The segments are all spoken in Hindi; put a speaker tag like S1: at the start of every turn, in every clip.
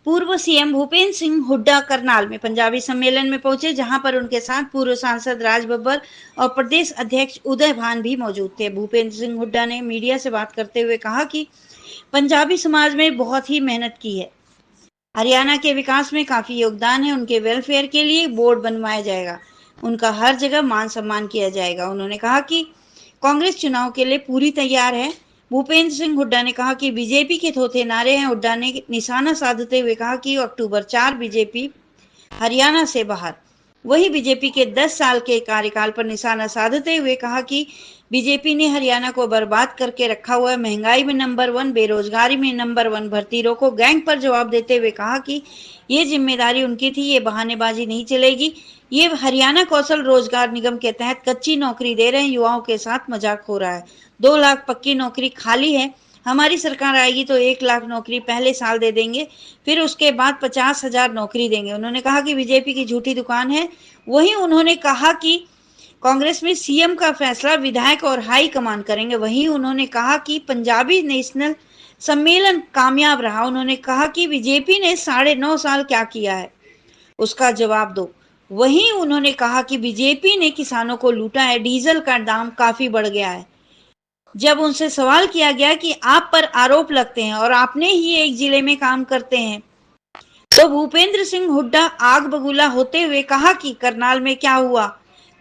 S1: पूर्व सीएम भूपेंद्र सिंह हुड्डा करनाल में पंजाबी सम्मेलन में पहुंचे, जहां पर उनके साथ पूर्व सांसद राज बब्बर और प्रदेश अध्यक्ष उदय भान भी मौजूद थे। भूपेंद्र सिंह हुड्डा ने मीडिया से बात करते हुए कहा कि पंजाबी समाज में बहुत ही मेहनत की है, हरियाणा के विकास में काफी योगदान है, उनके वेलफेयर के लिए बोर्ड बनवाया जाएगा, उनका हर जगह मान सम्मान किया जाएगा। उन्होंने कहा कि कांग्रेस चुनाव के लिए पूरी तैयार है। भूपेंद्र सिंह हुड्डा ने कहा कि बीजेपी के थोथे नारे हैं। हुड्डा ने निशाना साधते हुए कहा कि अक्टूबर 4 बीजेपी हरियाणा से बाहर। वही बीजेपी के 10 साल के कार्यकाल पर निशाना साधते हुए कहा कि बीजेपी ने हरियाणा को बर्बाद करके रखा हुआ है, महंगाई में नंबर 1, बेरोजगारी में नंबर 1, भर्ती रोको, गैंग पर जवाब देते हुए कहा कि ये जिम्मेदारी उनकी थी, ये बहानेबाजी नहीं चलेगी। ये हरियाणा कौशल रोजगार निगम के तहत कच्ची नौकरी दे रहे हैं, युवाओं के साथ मजाक हो रहा है। 2 लाख पक्की नौकरी खाली है, हमारी सरकार आएगी तो 1 लाख नौकरी पहले साल दे देंगे, फिर उसके बाद 50,000 नौकरी देंगे। उन्होंने कहा कि बीजेपी की झूठी दुकान है। वहीं उन्होंने कहा कि कांग्रेस में सीएम का फैसला विधायक और हाई कमान करेंगे। वहीं उन्होंने कहा कि पंजाबी नेशनल सम्मेलन कामयाब रहा। उन्होंने कहा कि बीजेपी ने 9.5 साल क्या किया है, उसका जवाब दो। वहीं उन्होंने कहा कि बीजेपी ने किसानों को लूटा है, डीजल का दाम काफी बढ़ गया है। जब उनसे सवाल किया गया कि आप पर आरोप लगते हैं और आपने ही एक जिले में काम करते हैं, तो भूपेंद्र सिंह हुड्डा आग बबूला होते हुए कहा कि करनाल में क्या हुआ,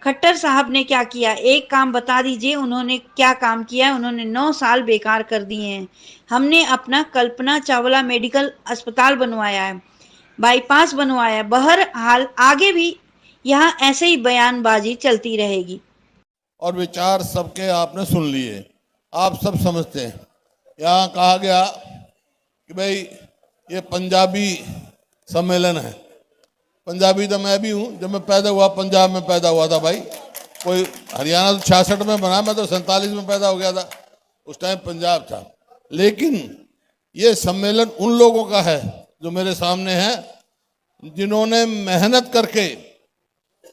S1: खट्टर साहब ने क्या किया, एक काम बता दीजिए उन्होंने क्या काम किया है। उन्होंने 9 साल बेकार कर दिए हैं। हमने अपना कल्पना चावला मेडिकल अस्पताल बनवाया है, बाईपास बनवाया है। बहरहाल आगे भी यहाँ ऐसे ही बयानबाजी चलती रहेगी।
S2: और विचार सबके आपने सुन लिए, आप सब समझते हैं। यहाँ कहा गया कि भाई ये पंजाबी सम्मेलन है। पंजाबी तो मैं भी हूँ, जब मैं पैदा हुआ पंजाब में पैदा हुआ था भाई। कोई हरियाणा तो 66 में बना, मैं तो 47 में पैदा हो गया था, उस टाइम पंजाब था। लेकिन ये सम्मेलन उन लोगों का है जो मेरे सामने हैं, जिन्होंने मेहनत करके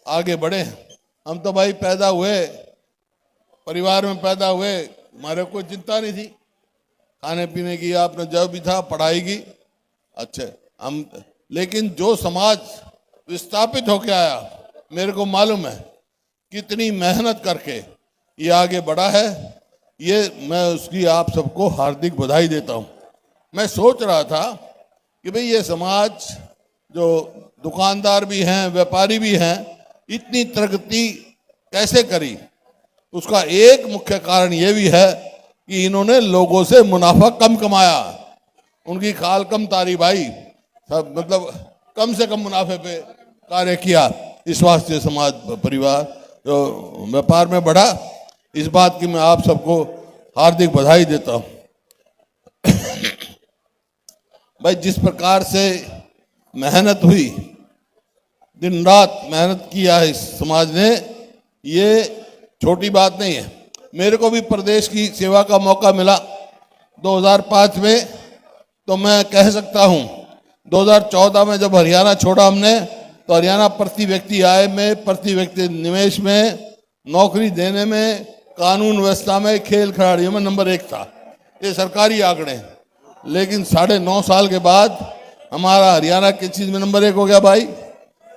S2: आगे बढ़े हैं। हम तो भाई पैदा हुए, परिवार में पैदा हुए, हमारे कोई चिंता नहीं थी खाने पीने की, आपने जो भी था पढ़ाई की, अच्छा हम। लेकिन जो समाज विस्थापित होकर आया, मेरे को मालूम है कितनी मेहनत करके ये आगे बढ़ा है। ये मैं उसकी आप सबको हार्दिक बधाई देता हूँ। मैं सोच रहा था कि भाई ये समाज जो दुकानदार भी हैं, व्यापारी भी हैं, इतनी प्रगति कैसे करी। उसका एक मुख्य कारण ये भी है कि इन्होंने लोगों से मुनाफा कम कमाया, उनकी खाल कम तारी भाई, सब मतलब कम से कम मुनाफे पे कार्य किया। इस वास्ते समाज परिवार जो व्यापार में बढ़ा, इस बात की मैं आप सबको हार्दिक बधाई देता हूँ। भाई जिस प्रकार से मेहनत हुई, दिन रात मेहनत किया है इस समाज ने, ये छोटी बात नहीं है। मेरे को भी प्रदेश की सेवा का मौका मिला 2005 में, तो मैं कह सकता हूँ 2014 में जब हरियाणा छोड़ा हमने, तो हरियाणा प्रति व्यक्ति आय में, प्रति व्यक्ति निवेश में, नौकरी देने में, कानून व्यवस्था में, खेल खिलाड़ियों में नंबर 1 था। ये सरकारी आंकड़े हैं। लेकिन 9.5 साल के बाद हमारा हरियाणा किस चीज़ में नंबर 1 हो गया भाई?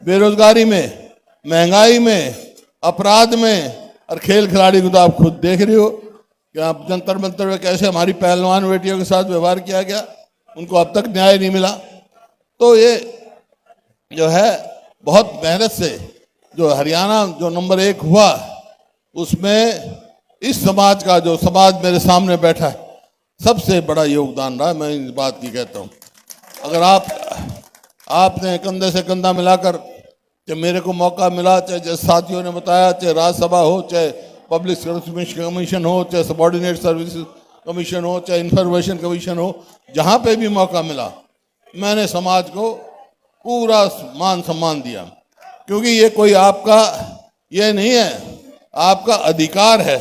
S2: बेरोजगारी में, महंगाई में, अपराध में, और खेल खिलाड़ी को तो आप खुद देख रहे हो कि आप जंतर मंतर में कैसे हमारी पहलवान बेटियों के साथ व्यवहार किया गया, उनको अब तक न्याय नहीं मिला। तो ये जो है बहुत मेहनत से जो हरियाणा जो नंबर 1 हुआ, उसमें इस समाज का, जो समाज मेरे सामने बैठा है, सबसे बड़ा योगदान रहा। मैं इस बात की कहता हूँ। अगर आपने कंधे से कंधा मिलाकर, चाहे मेरे को मौका मिला, चाहे साथियों ने बताया, चाहे राज्यसभा हो, चाहे पब्लिक सर्विस कमीशन हो, चाहे सबॉर्डिनेट सर्विसेज कमीशन हो, चाहे इंफॉर्मेशन कमीशन हो, जहाँ पे भी मौका मिला, मैंने समाज को पूरा मान सम्मान दिया। क्योंकि ये कोई आपका ये नहीं है, आपका अधिकार है,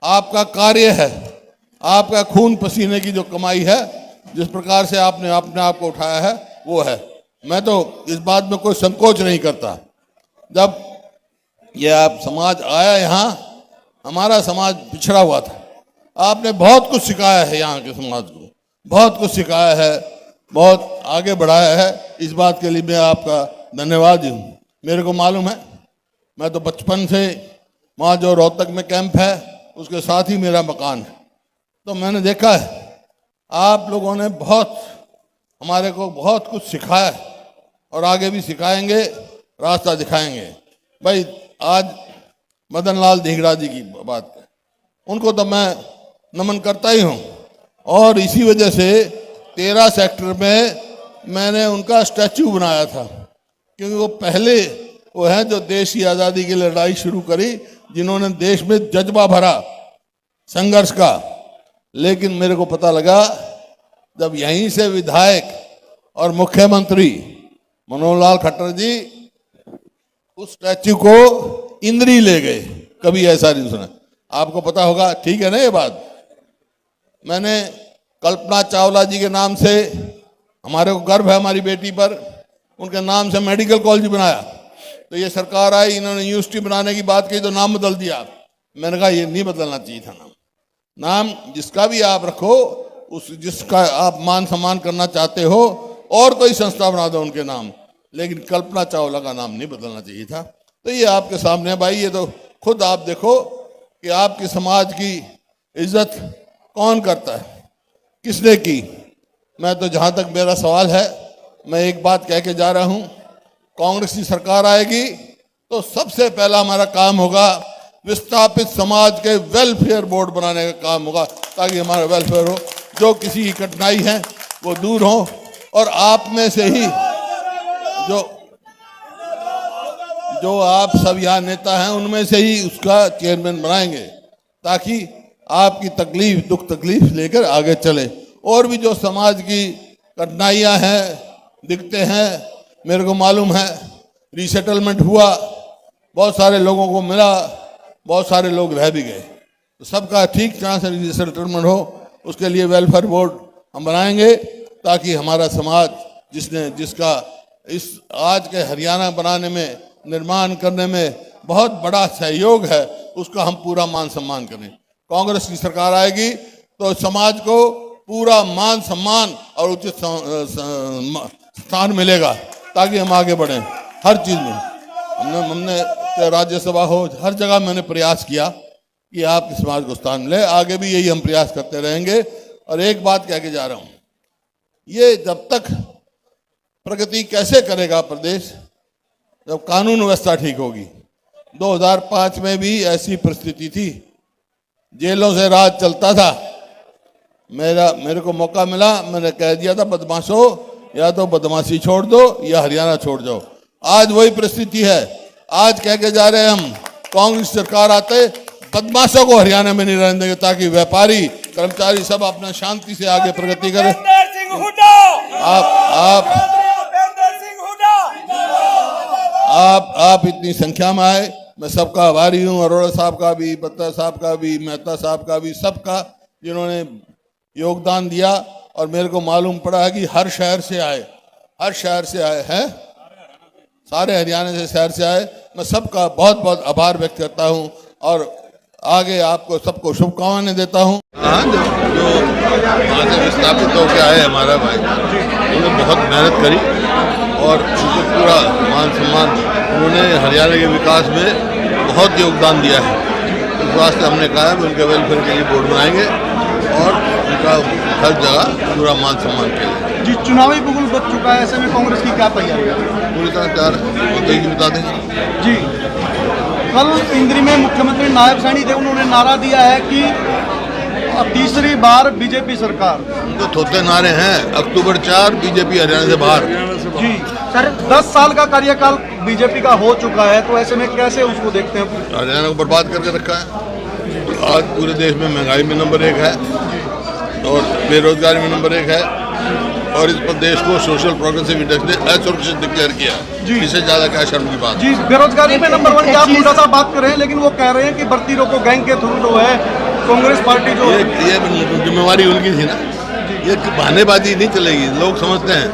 S2: आपका कार्य है, आपका खून पसीने की जो कमाई है, जिस प्रकार से आपने अपने आप को उठाया है, वो है। मैं तो इस बात में कोई संकोच नहीं करता। जब ये आप समाज आया यहाँ, हमारा समाज पिछड़ा हुआ था, आपने बहुत कुछ सिखाया है यहाँ के समाज को, बहुत कुछ सिखाया है। बहुत आगे बढ़ाया है। इस बात के लिए मैं आपका धन्यवाद हूँ। मेरे को मालूम है, मैं तो बचपन से वहाँ जो रोहतक में कैंप है उसके साथ ही मेरा मकान है, तो मैंने देखा है आप लोगों ने हमारे को बहुत कुछ सिखाया है और आगे भी सिखाएंगे, रास्ता दिखाएंगे। भाई आज मदन लाल ढींगरा जी की बात है, उनको तो मैं नमन करता ही हूँ और इसी वजह से 13 सेक्टर में मैंने उनका स्टैचू बनाया था, क्योंकि वो पहले वो है जो देश की आज़ादी की लड़ाई शुरू करी, जिन्होंने देश में जज्बा भरा संघर्ष का। लेकिन मेरे को पता लगा जब यहीं से विधायक और मुख्यमंत्री मनोहर लाल खट्टर जी उस स्टैच्यू को इंद्री ले गए, कभी ऐसा नहीं सुना। आपको पता होगा, ठीक है ना ये बात। मैंने कल्पना चावला जी के नाम से, हमारे को गर्व है हमारी बेटी पर, उनके नाम से मेडिकल कॉलेज बनाया। तो ये सरकार आई, इन्होंने यूनिवर्सिटी बनाने की बात की तो नाम बदल दिया। मैंने कहा ये नहीं बदलना चाहिए था नाम जिसका भी आप रखो, उस जिसका आप मान सम्मान करना चाहते हो और कोई संस्था बना दो उनके नाम, लेकिन कल्पना चावला का नाम नहीं बदलना चाहिए था। तो ये आपके सामने है भाई, ये तो खुद आप देखो कि आपके समाज की इज्जत कौन करता है, किसने की। मैं तो जहां तक मेरा सवाल है, मैं एक बात कह के जा रहा हूं, कांग्रेस की सरकार आएगी तो सबसे पहला हमारा काम होगा विस्थापित समाज के वेलफेयर बोर्ड बनाने का काम होगा, ताकि हमारा वेलफेयर हो, जो किसी की कठिनाई है वो दूर हो। और आप में से ही जो आप सब यहाँ नेता हैं उनमें से ही उसका चेयरमैन बनाएंगे, ताकि आपकी तकलीफ दुख तकलीफ लेकर आगे चले। और भी जो समाज की कठिनाइयाँ हैं दिखते हैं, मेरे को मालूम है रीसेटलमेंट हुआ, बहुत सारे लोगों को मिला, बहुत सारे लोग रह भी गए, तो सबका ठीक तरह से रीसेटलमेंट हो, उसके लिए वेलफेयर बोर्ड हम बनाएंगे, ताकि हमारा समाज जिसका इस आज के हरियाणा बनाने में, निर्माण करने में बहुत बड़ा सहयोग है, उसका हम पूरा मान सम्मान करें। कांग्रेस की सरकार आएगी तो समाज को पूरा मान सम्मान और उचित स्थान मिलेगा, ताकि हम आगे बढ़ें हर चीज़ में। हमने राज्यसभा हो, हर जगह मैंने प्रयास किया कि आपके समाज को स्थान मिले, आगे भी यही हम प्रयास करते रहेंगे। और एक बात कह के जा रहा हूँ, ये जब तक प्रगति कैसे करेगा प्रदेश, जब कानून व्यवस्था ठीक होगी। 2005 में भी ऐसी परिस्थिति थी, जेलों से राज चलता था। मेरे को मौका मिला, मैंने कह दिया था बदमाशों, या तो बदमाशी छोड़ दो या हरियाणा छोड़ जाओ। आज वही परिस्थिति है। आज कह के जा रहे हैं हम, कांग्रेस सरकार आते बदमाशों को हरियाणा में नहीं रहने देंगे, ताकि व्यापारी कर्मचारी सब अपना शांति से आगे प्रगति करें। आप इतनी संख्या में आए, मैं सबका आभारी हूँ, अरोड़ा साहब का भी, बत्ता साहब का भी, मेहता साहब का भी, सबका जिन्होंने योगदान दिया। और मेरे को मालूम पड़ा है कि हर शहर से आए हैं, सारे हरियाणा से शहर से आए। मैं सबका बहुत बहुत आभार व्यक्त करता हूँ और आगे आपको सबको शुभकामनाएं देता हूँ। हाँ, जो वहाँ से विस्थापित होकर आए हमारा भाई, उन्होंने बहुत मेहनत करी और उनको पूरा मान सम्मान, उन्होंने हरियाणा के विकास में बहुत योगदान दिया है। इस वास्ते हमने कहा है कि उनके वेलफेयर के लिए बोर्ड बनाएंगे और उनका हर जगह पूरा मान सम्मान किया।
S3: जी, चुनावी बिगुल बच चुका है, ऐसे में कांग्रेस की क्या तैयारी है?
S2: पूरी तरह तैयार है, बता देंगे
S3: जी। कल इंद्री में मुख्यमंत्री नायब सैनी थे, उन्होंने नारा दिया है कि तीसरी बार बीजेपी सरकार।
S2: उनको थोते नारे हैं, अक्टूबर 4 बीजेपी हरियाणा से बाहर।
S3: जी सर, 10 साल का कार्यकाल बीजेपी का हो चुका है, तो ऐसे में कैसे उसको देखते हैं?
S2: हरियाणा को बर्बाद करके रखा है। आज पूरे देश में महंगाई में नंबर 1 है और बेरोजगारी में नंबर 1 है, और इस प्रदेश को सोशल प्रोग्रेसिव इंडेक्स ने असुरक्षित डिक्लेयर किया। इससे ज्यादा क्या शर्म की बात?
S3: जी, बेरोजगारी में नंबर 1 की आप मुद्दा साहब बात कर रहे हैं, लेकिन वो कह रहे हैं कि भर्ती रोको गैंग के थ्रू जो है कांग्रेस पार्टी जो
S2: ये जिम्मेवारी उनकी थी ना, ये बहानेबाजी नहीं चलेगी। लोग समझते हैं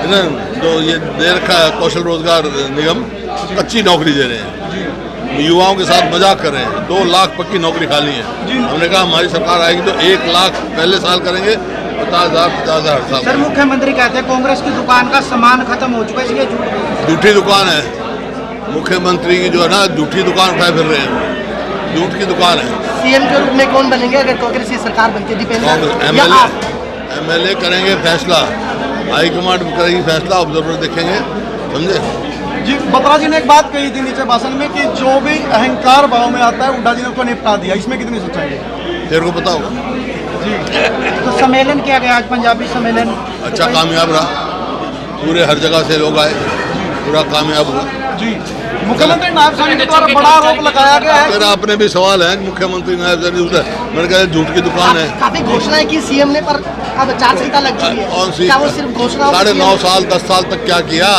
S2: ना, जो ये दे रखा है कौशल रोजगार निगम, कच्ची नौकरी दे रहे हैं, युवाओं के साथ मजाक कर रहे हैं। 2 लाख पक्की नौकरी खाली है। हमने कहा हमारी सरकार आएगी तो 1 लाख पहले साल करेंगे, 50,000 हर साल।
S3: सर मुख्यमंत्री कहते हैं कांग्रेस की दुकान का सामान खत्म हो चुका है, इसलिए झूठ।
S2: झूठी दुकान है मुख्यमंत्री की, जो है ना झूठी दुकान उठाए फिर रहे हैं, झूठ की दुकान है।
S4: सीएम के रूप में कौन बनेंगे अगर कांग्रेस की सरकार बनती है? दीपेंद्र या आप?
S2: एमएलए करेंगे फैसला, हाईकमांड करेगी फैसला, ऑब्जर्वर देखेंगे, समझे।
S3: जी बत्रा जी ने एक बात कही थी नीचे भाषण में कि जो भी अहंकार भाव में आता है हुड्डा जी ने उसको निपटा दिया, इसमें कितनी सच्चाई है?
S2: तेरे को पता होगा।
S3: जी तो सम्मेलन किया गया आज, पंजाबी सम्मेलन
S2: अच्छा कामयाब रहा, पूरे हर जगह से लोग आए, पूरा कामयाब हुआ।
S3: जी मुख्यमंत्री नायब साहनी के द्वारा बड़ा आरोप लगाया गया है।
S2: मेरा अपने भी सवाल है, मुख्यमंत्री नायब साहनी उधर, मैंने कहा झूठ की दुकान है।
S4: काफी घोषणाएं की सीएम ने, पर अब आचार संहिता लग चुकी है।
S2: कौन सी?
S4: क्या वो सिर्फ घोषणा?
S2: 9.5 साल 10 साल तक क्या किया,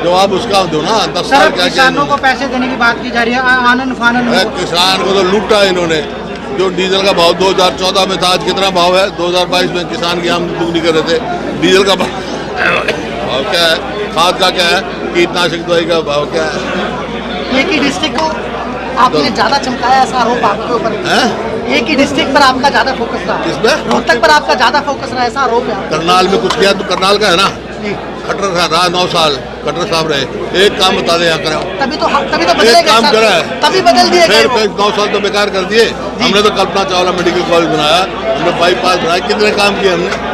S2: जवाब उसका दो ना। 10 साल
S3: सर
S2: क्या किया?
S3: किसानों को पैसे देने की बात की जा रही है, आनंद फानन।
S2: अरे किसान को तो लूटा इन्होंने। जो डीजल का भाव 2014 में था, आज कितना भाव है? 2022 में किसान की आमदनी दुगनी कर रहे थे। डीजल का भाव क्या है, खाद का क्या है, कीटनाशक दवाई का भाव क्या है?
S4: एक ही डिस्ट्रिक्ट को आपने ज्यादा चमकाया, ऐसा आरोप आपके ऊपर है। एक ही डिस्ट्रिक्ट पर आपका ज्यादा फोकस रहा है।
S2: किसमें?
S4: रोहतक पर आपका ज्यादा फोकस रहा है, ऐसा आरोप है।
S2: करनाल में कुछ किया तो करनाल का है ना,
S4: जी
S2: खट्टर रहा 9 साल, खट्टर साहब रहे। एक काम बता दे यहाँ करो,
S4: तभी तो बदलेगा।
S2: एक काम करा है,
S4: तभी बदल दिए गए वो।
S2: 9 साल तो बेकार कर दिए। हमने तो कल्पना चावला मेडिकल कॉलेज बनाया, हमने बाईपास बनाया, कितने काम किए हमने।